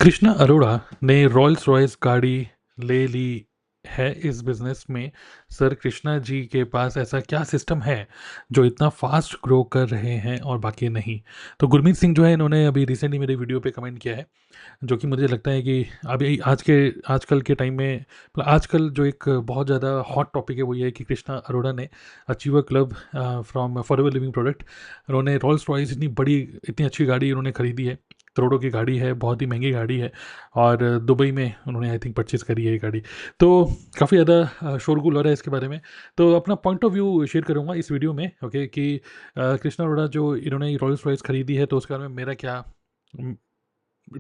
कृष्णा अरोड़ा ने Rolls Royce गाड़ी ले ली है इस बिजनेस में। सर कृष्णा जी के पास ऐसा क्या सिस्टम है जो इतना फास्ट ग्रो कर रहे हैं और बाकी नहीं। तो गुरमीत सिंह जो है इन्होंने अभी रिसेंटली मेरे वीडियो पे कमेंट किया है, जो कि मुझे लगता है कि अभी आजकल के टाइम में मतलब आजकल जो एक बहुत ज़्यादा हॉट टॉपिक है वो ये है कि कृष्णा अरोड़ा ने achiever club from forever living product, उन्होंने रॉल्स रॉयस इतनी अच्छी गाड़ी उन्होंने खरीदी है। करोड़ों की गाड़ी है, बहुत ही महंगी गाड़ी है और दुबई में उन्होंने आई थिंक परचेज़ करी है ये गाड़ी। तो काफ़ी ज़्यादा शोरगुल हो रहा है इसके बारे में। तो अपना पॉइंट ऑफ व्यू शेयर करूँगा इस वीडियो में, ओके, कि कृष्णा अरोड़ा जो इन्होंने रॉल्स रॉयस खरीदी है तो उसके बारे में मेरा क्या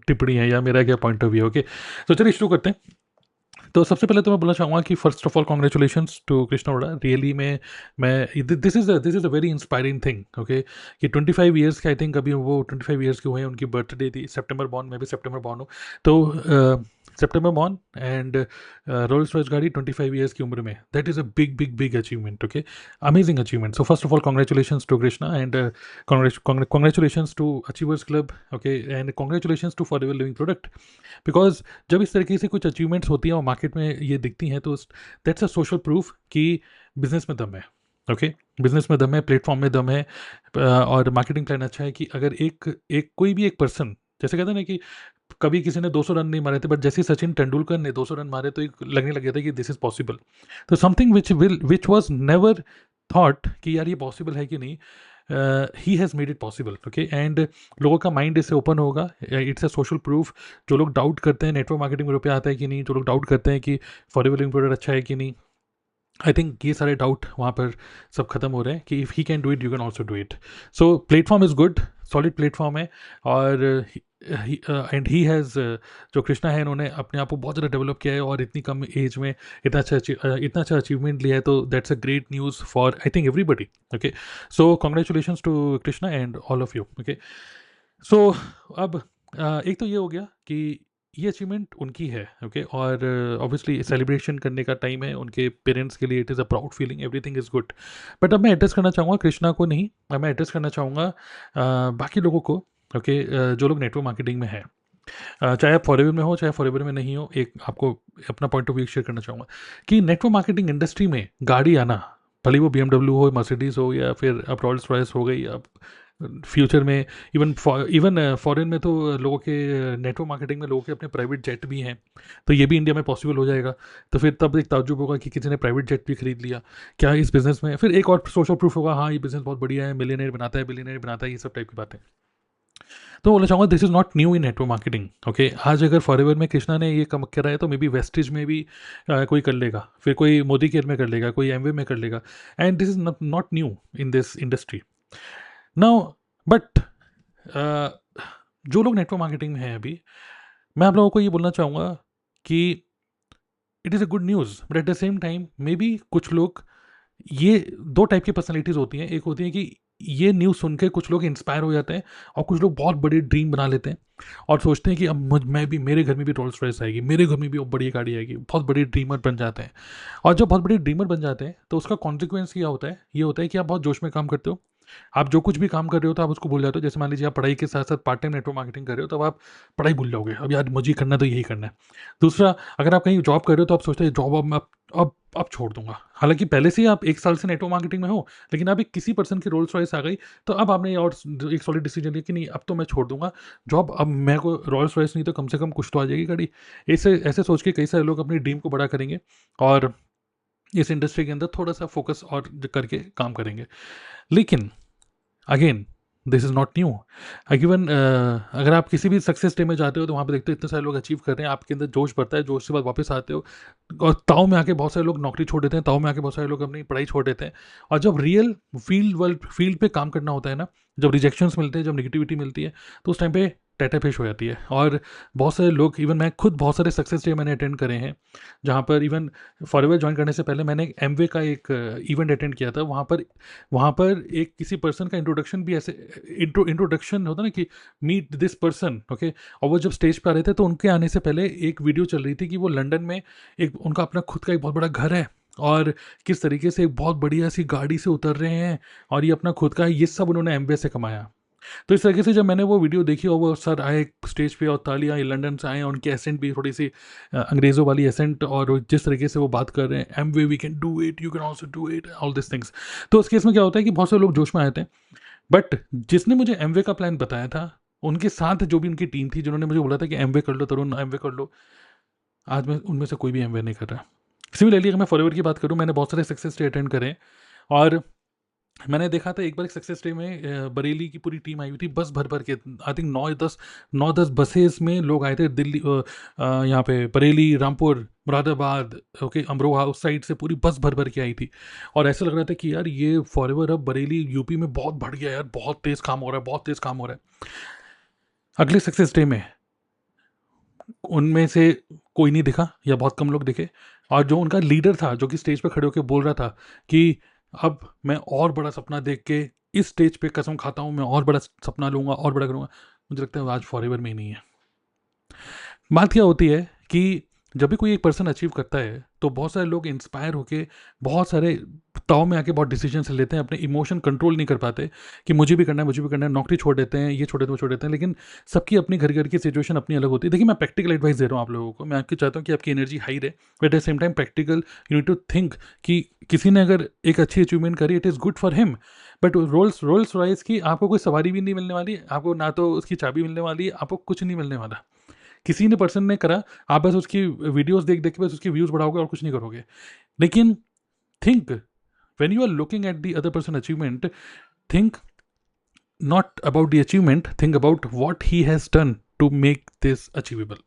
टिप्पणी है या मेरा क्या पॉइंट ऑफ व्यू है। ओके, तो चलिए शुरू करते हैं। तो सबसे पहले तो मैं बोलना चाहूँगा कि first of all congratulations to Krishna Arora. Really में मैं this is a very inspiring thing, okay, कि 25 ईयर्स के आई थिंक अभी वो 25 ईयर्स के हुए हैं। उनकी बर्थडे थी सितंबर बॉर्न, मैं भी सितंबर बॉर्न हूँ। तो सितंबर बॉर्न एंड रोल्स रॉयस गाड़ी 25 ईयर्स की उम्र में, that is a big big big achievement, okay, amazing achievement. So first of all congratulations to Krishna and congratulations to achievers club, okay, and congratulations to forever living product. Because जब इस तरीके से कुछ achievements होती हैं और मार्केट में ये दिखती हैं तो दैट्स अ सोशल प्रूफ कि बिजनेस में दम है। ओके, बिजनेस में दम है, प्लेटफॉर्म में दम है, और मार्केटिंग प्लान अच्छा है कि अगर एक एक कोई भी एक पर्सन, जैसे कहते हैं ना कि कभी किसी ने 200 रन नहीं मारे थे बट जैसे ही सचिन तेंदुलकर ने 200 रन मारे तो एक लगने लग गया था कि दिस इज पॉसिबल। तो something which was never thought कि यार ये पॉसिबल है कि नहीं, he has made it possible, okay, and लोगों का माइंड इससे ओपन होगा। It's a social proof. जो लोग डाउट करते हैं नेटवर्क मार्केटिंग में रुपया आता है कि नहीं, जो लोग डाउट करते हैं कि फॉरएवर लिविंग प्रोडक्ट अच्छा है कि नहीं, आई थिंक ये सारे डाउट वहाँ पर सब खत्म हो रहे हैं कि if he can do it you can also do it. So platform is good, solid platform है। और एंड ही हैज़, जो कृष्णा है इन्होंने अपने आप को बहुत ज़्यादा डेवलप किया है और इतनी कम एज में इतना अच्छा अचीवमेंट लिया है, तो that's a great news for I think everybody. Okay, so congratulations to Krishna and all of you. Okay, so अब एक तो ये हो गया कि ये अचीवमेंट उनकी है, ओके, और ऑब्वियसली सेलिब्रेशन करने का टाइम है उनके पेरेंट्स के लिए। It is a proud feeling, everything is good. But अब मैं एड्रेस करना चाहूँगा कृष्णा को नहीं, अब मैं एड्रेस करना चाहूँगा बाकी लोगों को, ओके, जो लोग नेटवर्क मार्केटिंग में हैं। चाहे आप फॉरएवर में हो चाहे फॉरएवर में नहीं हो, एक आपको अपना पॉइंट ऑफ व्यू शेयर करना चाहूँगा कि नेटवर्क मार्केटिंग इंडस्ट्री में गाड़ी आना, भले वो BMW हो, मर्सिडीज़ हो, या फिर अब रॉल्स रॉयस हो गई, अब फ्यूचर में इवन फॉरेन में तो लोगों के नेटवर्क मार्केटिंग में लोगों के अपने प्राइवेट जेट भी हैं। तो ये भी इंडिया में पॉसिबल हो जाएगा। तो फिर तब एक ताज्जुब होगा कि किसी ने प्राइवेट जेट भी खरीद लिया। क्या इस बिज़नेस में फिर एक और सोशल प्रूफ होगा, हाँ ये बिज़नेस बहुत बढ़िया है, मिलियनेयर बनाता है, बिलियनेयर बनाता है, ये सब टाइप की बातें। तो बोलना चाहूँगा this is not new in network marketing, okay. आज अगर फॉरएवर में कृष्णा ने ये कम करा है तो मे बी वेस्टेज में भी कोई कर लेगा, फिर कोई मोदी केयर में कर लेगा, कोई एमवे में कर लेगा। And this is not new in this industry now. But जो लोग नेटवर्क मार्केटिंग में हैं अभी, मैं आप लोगों को ये बोलना चाहूँगा कि it is a good news, but at the same time may be कुछ लोग, ये दो टाइप की पर्सनैलिटीज़ होती हैं। एक होती है कि ये न्यूज़ सुन के कुछ लोग इंस्पायर हो जाते हैं और कुछ लोग बहुत बड़ी ड्रीम बना लेते हैं और सोचते हैं कि अब मैं भी, मेरे घर में भी रोल्स रॉयस आएगी, मेरे घर में भी अब बड़ी गाड़ी आएगी, बहुत बड़ी ड्रीमर बन जाते हैं। और जब बहुत बड़ी ड्रीमर बन जाते हैं तो उसका कॉन्सिक्वेंस क्या होता है, ये होता है कि आप बहुत जोश में काम करते हो। आप जो कुछ भी काम कर रहे हो तो आप उसको भूल जाते हो। जैसे मान लीजिए आप पढ़ाई के साथ साथ पार्ट टाइम नेटवर्क मार्केटिंग कर रहे हो तो अब आप पढ़ाई भूल जाओगे, अब यार मुझे करना तो यही करना है। दूसरा, अगर आप कहीं जॉब कर रहे हो तो आप सोचते हैं जॉब अब मैं अब छोड़ दूंगा। हालांकि पहले से ही आप 1 साल से नेटवर्क मार्केटिंग में हो, लेकिन अब एक किसी पर्सन की रोल्स रॉयस आ गई तो अब आपने ये और एक सॉलिड डिसीजन लिया कि नहीं अब तो मैं छोड़ दूंगा जॉब, अब मैं को रोल्स रॉयस नहीं तो कम से कम कुछ तो आ जाएगी गाड़ी। ऐसे ऐसे सोच के कई सारे लोग अपनी ड्रीम को बड़ा करेंगे और इस इंडस्ट्री के अंदर थोड़ा सा फोकस और करके काम करेंगे। लेकिन again this is not new. Even अगर आप किसी भी सक्सेस डे में जाते हो तो वहाँ पे देखते हो इतने सारे लोग अचीव कर रहे हैं, आपके अंदर जोश बढ़ता है, जोश से बाद वापस आते हो और ताव में आके बहुत सारे लोग नौकरी छोड़ देते हैं, ताव में आके बहुत सारे लोग अपनी पढ़ाई छोड़ देते हैं। और जब रियल फील्ड पे काम करना होता है ना, जब रिजेक्शंस मिलते हैं, जब निगेटिविटी मिलती है, तो उस टाइम पे टाटा पेश हो जाती है। और बहुत सारे लोग, इवन मैं खुद बहुत सारे सक्सेस डे मैंने अटेंड करे हैं, जहाँ पर इवन फॉरएवर ज्वाइन करने से पहले मैंने एक एमवे का एक इवेंट अटेंड किया था। वहाँ पर एक किसी पर्सन का इंट्रोडक्शन भी ऐसे इंट्रोडक्शन होता ना कि मीट दिस पर्सन, ओके। और वो जब स्टेज पे आ रहे थे तो उनके आने से पहले एक वीडियो चल रही थी कि वो लंदन में एक उनका अपना खुद का एक बहुत बड़ा घर है और किस तरीके से एक बहुत बढ़िया सी गाड़ी से उतर रहे हैं और ये अपना खुद का है, ये सब उन्होंने एमबे से कमाया। तो इस तरीके से जब मैंने वो वीडियो देखी और वो सर आए स्टेज पे और तालियां लंदन से आए, और उनकी एसेंट भी थोड़ी सी अंग्रेज़ों वाली एसेंट, और जिस तरीके से वो बात कर रहे हैं, Amway we can do it, you can also do it, all this things. तो उस केस में क्या होता है कि बहुत से लोग जोश में आए थे। बट जिसने मुझे एम वे का प्लान बताया था, उनके साथ जो भी उनकी टीम थी, जिन्होंने मुझे बोला था कि एम वे कर लो तरुण, एम वे कर लो, आज मैं उनमें से कोई भी एम वे नहीं कर रहा। सिमिलरली अगर मैं फॉरएवर की बात करूँ, मैंने बहुत सारे सक्सेस डे अटेंड करे, और मैंने देखा था एक बार एक सक्सेस डे में बरेली की पूरी टीम आई हुई थी, बस भर भर के, आई थिंक 9-10 बसेस में लोग आए थे दिल्ली, यहाँ पे बरेली, रामपुर, मुरादाबाद, ओके, अमरोहा, उस साइड से पूरी बस भर भर के आई थी। और ऐसा लग रहा था कि यार ये फॉरएवर अब बरेली यूपी में बहुत बढ़ गया यार, बहुत तेज़ काम हो रहा है, बहुत तेज़ काम हो रहा है। अगले सक्सेस डे में उनमें से कोई नहीं दिखा, या बहुत कम लोग दिखे। और जो उनका लीडर था, जो कि स्टेज पे खड़े होकर बोल रहा था कि अब मैं और बड़ा सपना देख के इस स्टेज पे कसम खाता हूँ, मैं और बड़ा सपना लूंगा और बड़ा करूंगा, मुझे लगता है वो आज फॉरएवर में ही नहीं है। बात क्या होती है कि जब भी कोई एक पर्सन अचीव करता है, तो बहुत सारे लोग इंस्पायर होके बहुत सारे ताव में आके बहुत डिसीजन लेते हैं, अपने इमोशन कंट्रोल नहीं कर पाते कि मुझे भी करना है, मुझे भी करना है, नौकरी छोड़ देते हैं, ये छोड़ देते हैं, वो छोड़ देते हैं। लेकिन सबकी अपनी घर घर की सिचुएशन अपनी अलग होती है। देखिए, मैं प्रैक्टिकल एडवाइस दे रहा हूँ आप लोगों को, मैं आपकी चाहता हूँ कि आपकी एनर्जी हाई रहे, but at the same time practical, you need to think कि किसी ने अगर एक अच्छी अचीवमेंट करी, it is good for him. But Rolls Rolls Royce की आपको कोई सवारी भी नहीं मिलने वाली, आपको ना तो उसकी चाबी मिलने वाली, आपको कुछ नहीं मिलने वाला। किसी ने पर्सन ने करा, आप बस उसकी वीडियोस देख देख के बस उसके व्यूज बढ़ाओगे और कुछ नहीं करोगे। लेकिन think, when you are looking at the other person achievement, think not about the achievement, think about what he has done to make this achievable.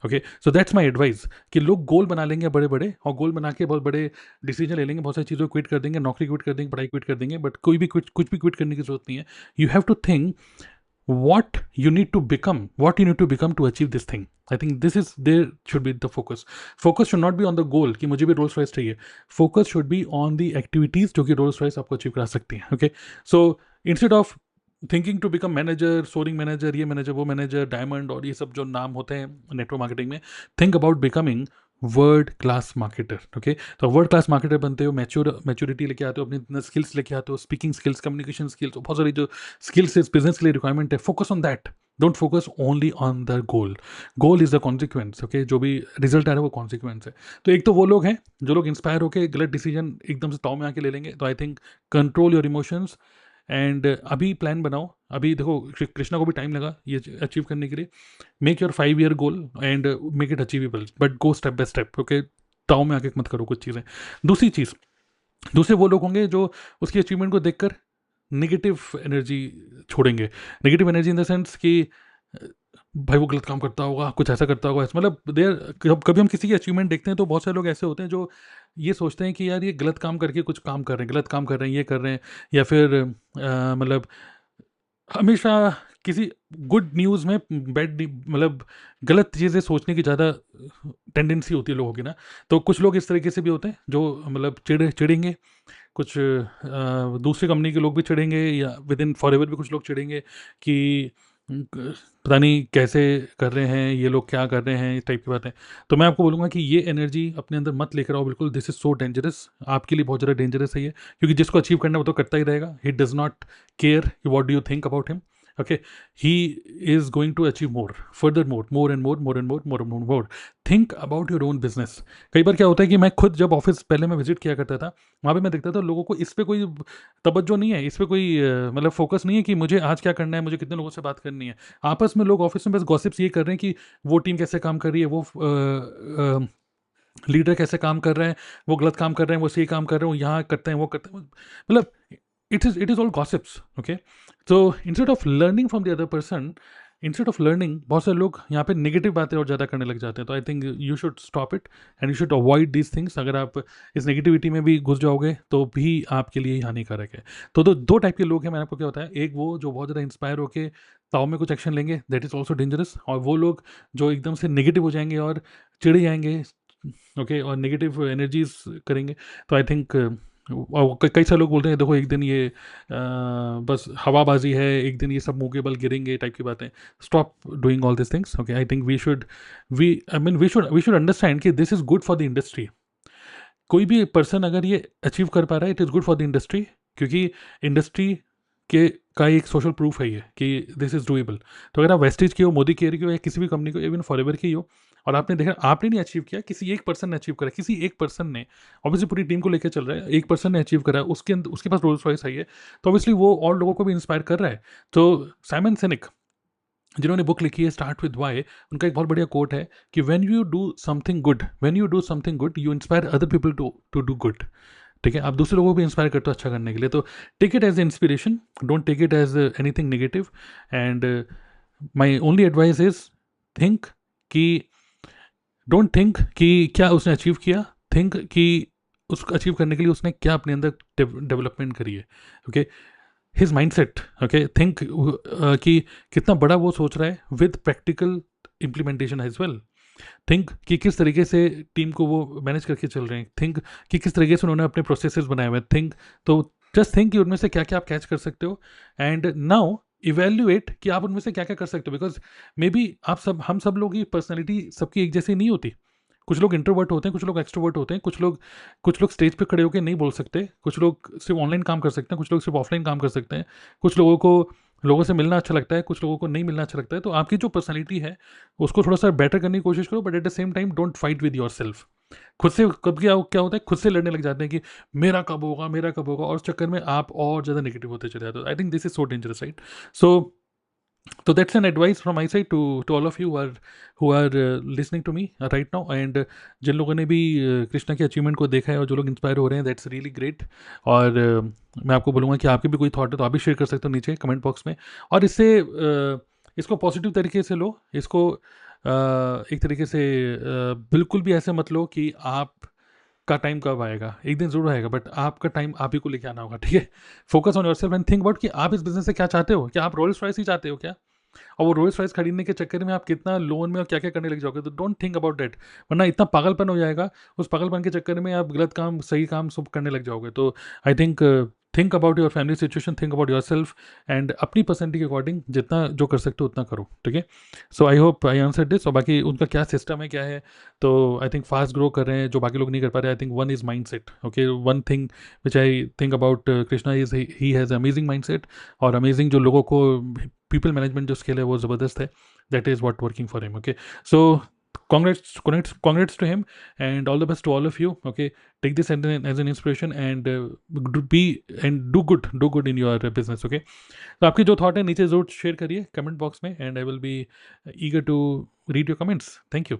Okay, so that's my advice कि लोग गोल बना लेंगे बड़े बड़े, और गोल बना के बहुत बड़े डिसीजन ले लेंगे, बहुत सारी चीज़ों को क्विट कर देंगे, नौकरी क्विट कर देंगे, पढ़ाई क्विट कर देंगे, बट कोई भी कुछ भी क्विट करने की जरूरत नहीं है। You have to think what you need to become, what you need to become to achieve this thing. I think this is, there should be the focus. Focus should not be on the goal कि मुझे भी Rolls Royce चाहिए। Focus should be on the activities जो कि Rolls Royce आपको achieve करा सकती हैं। Okay, so instead of thinking to become manager, soaring manager, ये मैनेजर, वो मैनेजर, डायमंड और ये सब जो नाम होते हैं नेटवर्क मार्केटिंग में, think about becoming world class marketer. Okay, तो वर्ल्ड क्लास मार्केटर बनते हो, मैच्योरिटी लेके आते हो, अपनी स्किल्स लेके आते हो, स्पीकिंग स्किल्स, कम्युनिकेशन स्किल्स, बहुत सारी जो स्किल्स बिजनेस के लिए रिक्वायरमेंट है, focus on that. Don't focus only on the goal. Goal is the consequence. Okay, जो भी रिजल्ट आ रहा है वो कॉन्सिक्वेंस है। तो एक तो वो लोग हैं जो लोग इंस्पायर होकर गलत डिसीजन एकदम से ताव में आके ले लेंगे। तो I think control your emotions, and अभी प्लान बनाओ। अभी देखो, कृष्णा को भी टाइम लगा ये अचीव करने के लिए। Make your 5 year goal and make it achievable, but go step by step. Okay, ताव में आके मत करो कुछ चीज़ें। दूसरी चीज़, दूसरे वो लोग होंगे जो उसकी अचीवमेंट को देखकर नेगेटिव एनर्जी छोड़ेंगे। Negative energy in the sense कि भाई वो गलत काम करता होगा, कुछ ऐसा करता होगा, ऐसा, मतलब देर कभी हम किसी की अचीवमेंट देखते हैं तो बहुत सारे लोग ऐसे होते हैं जो ये सोचते हैं कि यार ये गलत काम करके कुछ काम कर रहे हैं, गलत काम कर रहे हैं, ये कर रहे हैं, या फिर मतलब हमेशा किसी गुड न्यूज़ में बैड, मतलब गलत चीज़ें सोचने की ज़्यादा टेंडेंसी होती है लोगों की ना। तो कुछ लोग इस तरीके से भी होते हैं जो मतलब चिढ़ेंगे, कुछ दूसरी कंपनी के लोग भी चिढ़ेंगे, या विद इन फॉरएवर भी कुछ लोग चिढ़ेंगे कि पता नहीं कैसे कर रहे हैं ये लोग, क्या कर रहे हैं, इस टाइप की बातें। तो मैं आपको बोलूँगा कि ये एनर्जी अपने अंदर मत लेकर आओ बिल्कुल। दिस इज़ सो डेंजरस, आपके लिए बहुत ज़्यादा डेंजरस है ये, क्योंकि जिसको अचीव करना है वो तो करता ही रहेगा। He does not care what do you think about him. Okay, he is going to achieve more, further more and more. Think about your own business. कई बार क्या होता है कि मैं खुद जब ऑफिस पहले मैं विजिट किया करता था, वहाँ पे मैं देखता था लोगों को इस पे कोई तवज्जो नहीं है, इस पे कोई मतलब फोकस नहीं है कि मुझे आज क्या करना है, मुझे कितने लोगों से बात करनी है। आपस में लोग ऑफिस में बस गॉसिप्स ये कर रहे हैं कि वो टीम कैसे काम कर रही है, वो लीडर कैसे काम कर रहे हैं, वो गलत काम कर रहे हैं, वो सही काम कर रहे हैं, वो यहाँ करते हैं, वो करते हैं, मतलब it is all gossips. Okay, तो instead of learning from the other person, instead of learning, बहुत सारे लोग यहाँ पे नेगेटिव बातें और ज़्यादा करने लग जाते हैं। तो I think you should stop it and you should avoid these things. अगर आप इस नेगेटिविटी में भी घुस जाओगे तो भी आपके लिए ही हानिकारक है। तो दो टाइप के लोग हैं, मैंने आपको क्या बताया। एक वो जो बहुत ज़्यादा इंस्पायर होकर ताव में कुछ एक्शन लेंगे, दैट इज़ ऑल्सो डेंजरस। और वो लोग जो एकदम से नेगेटिव हो जाएंगे और चिढ़ जाएंगे, ओके, और नेगेटिव एनर्जीज करेंगे। तो आई थिंक कई सारे लोग बोलते हैं देखो एक दिन ये बस हवाबाजी है, एक दिन ये सब मुँह के बल गिरेंगे टाइप की बातें। Stop doing all this things. Okay, I think we should understand कि this is good for the industry. कोई भी पर्सन अगर ये अचीव कर पा रहा है, it is good for the industry, क्योंकि इंडस्ट्री के का एक सोशल प्रूफ है ये कि दिस इज़ डूएबल। तो अगर आप वेस्टेज की हो, मोदी केयर की हो, या किसी भी कंपनी को, इवन फॉरएवर की हो, और आपने देखा आपने नहीं अचीव किया, किसी एक पर्सन ने अचीव करा, किसी एक पर्सन ने, ऑब्वियसली पूरी टीम को लेकर चल रहा है, एक पर्सन ने अचीव करा, उसके अंदर उसके पास रोल्स रॉयस आई है, तो ऑब्वियसली वो और लोगों को भी इंस्पायर कर रहा है। तो साइमन सिनिक जिन्होंने बुक लिखी है स्टार्ट विद वाई, उनका एक बहुत बढ़िया कोट है कि when you do something good you inspire other people to do good. ठीक है, आप दूसरे लोगों को भी इंस्पायर करते हो अच्छा करने के लिए। तो take it as inspiration, don't take it as anything negative. And my only advice is think कि डोंट थिंक कि क्या उसने अचीव किया, थिंक कि उसको अचीव करने के लिए उसने क्या अपने अंदर डेवलपमेंट करी है। Okay, his mindset, okay, think कि कितना बड़ा वो सोच रहा है with practical implementation as well. Think कि किस तरीके से टीम को वो मैनेज करके चल रहे हैं, थिंक कि किस तरीके से उन्होंने अपने प्रोसेसेस बनाए हुए हैं, थिंक, तो जस्ट थिंक कि उनमें से क्या क्या आप कैच कर सकते हो, एंड नाउ इवेल्युएट कि आप उनमें से क्या क्या कर सकते हो। बिकॉज मे बी आप सब, हम सब लोग की पर्सनैलिटी सबकी एक जैसी नहीं होती। कुछ लोग इंट्रोवर्ट होते हैं, कुछ लोग एक्सट्रोवर्ट होते हैं, कुछ लोग स्टेज पे खड़े होकर नहीं बोल सकते, कुछ लोग सिर्फ ऑनलाइन काम कर सकते हैं, कुछ लोग सिर्फ ऑफलाइन काम कर सकते हैं, कुछ लोगों को लोगों से मिलना अच्छा लगता है, कुछ लोगों को नहीं मिलना अच्छा लगता है। तो आपकी जो पर्सनैलिटी है उसको थोड़ा सा बेटर करने की कोशिश करो, but at the same time don't fight with your self. खुद से कब क्या होता है, खुद से लड़ने लग जाते हैं कि मेरा कब होगा, मेरा कब होगा, और उस चक्कर में आप और ज़्यादा नेगेटिव होते चले जाते हो। I think this is so dangerous, right? So so that's an advice from my side to all of you who are listening to me right now, and जिन लोगों ने भी कृष्णा के अचीवमेंट को देखा है और जो लोग इंस्पायर हो रहे हैं, दैट्स रियली ग्रेट। और मैं आपको बोलूँगा कि आपके भी कोई थॉट है तो आप भी शेयर कर सकते हो नीचे कमेंट बॉक्स में। और इसको पॉजिटिव तरीके से लो, इसको एक तरीके से बिल्कुल भी ऐसे मत लो कि आप का टाइम कब आएगा, एक दिन जरूर आएगा, बट आपका टाइम आप ही को लेके आना होगा। ठीक है, focus on yourself and think about कि आप इस बिजनेस से क्या चाहते हो। क्या आप रोल्स रॉयस ही चाहते हो क्या? और वो रोल्स रॉयस खरीदने के चक्कर में आप कितना लोन में और क्या क्या करने लग जाओगे, तो डोंट थिंक अबाउट दैट, वरना इतना पागलपन हो जाएगा। उस पागलपन के चक्कर में आप गलत काम सही काम सब करने लग जाओगे। तो I think about your family situation, think about yourself, and अपनी पर्सनैलिटी के अकॉर्डिंग जितना जो कर सकते हो उतना करो। ठीक है, so I hope I answer this. और बाकी उनका क्या सिस्टम है, क्या है, तो आई थिंक फास्ट ग्रो कर रहे हैं जो बाकी लोग नहीं कर पा रहे। I think one is mind set. Okay, one thing which I think about Krishna is he has amazing mind set, और अमेजिंग जो लोगों को पीपल मैनेजमेंट जो स्किल है वो ज़बरदस्त है। That is what working for him. Okay, so congrats to him, and all the best to all of you. Okay, take this as an inspiration, and do good in your business. Okay, तो आपकी जो thought है नीचे जरूर share करिए comment box में, and I will be eager to read your comments. Thank you.